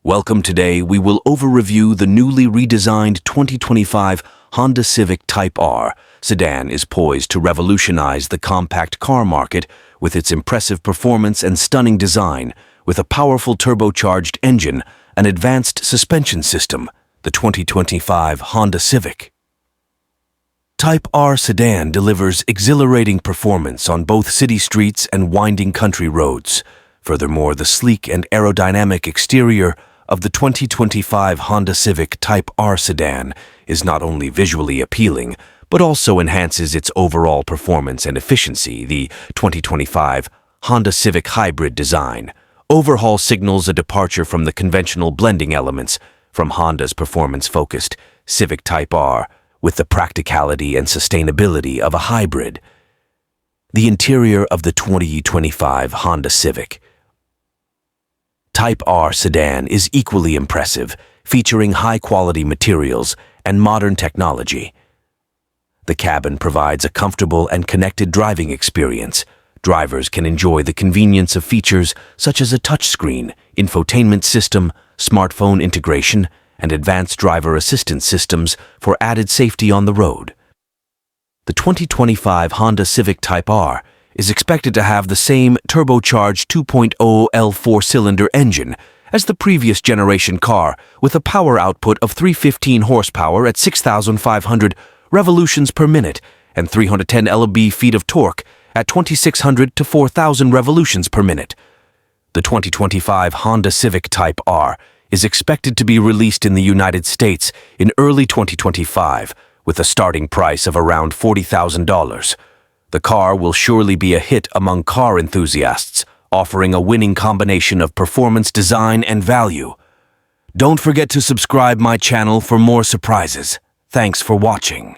Welcome. Today we will over-review the newly redesigned 2025 Honda Civic Type R. Sedan is poised to revolutionize the compact car market with its impressive performance and stunning design. With a powerful turbocharged engine and advanced suspension system, the 2025 Honda Civic Type R sedan delivers exhilarating performance on both city streets and winding country roads. Furthermore, the sleek and aerodynamic exterior of the 2025 Honda Civic Type R sedan is not only visually appealing, but also enhances its overall performance and efficiency. The 2025 Honda Civic Hybrid design overhaul signals a departure from the conventional blending elements from Honda's performance-focused Civic Type R with the practicality and sustainability of a hybrid. The interior of the 2025 Honda Civic Type R sedan is equally impressive, featuring high-quality materials and modern technology. The cabin provides a comfortable and connected driving experience. Drivers can enjoy the convenience of features such as a touchscreen, infotainment system, smartphone integration, and advanced driver assistance systems for added safety on the road. The 2025 Honda Civic Type R is expected to have the same turbocharged 2.0 L four-cylinder engine as the previous generation car, with a power output of 315 horsepower at 6,500 revolutions per minute and 310 lb-feet of torque at 2,600 to 4,000 revolutions per minute. The 2025 Honda Civic Type R is expected to be released in the United States in early 2025 with a starting price of around $40,000. The car will surely be a hit among car enthusiasts, offering a winning combination of performance, design, and value. Don't forget to subscribe my channel for more surprises. Thanks for watching.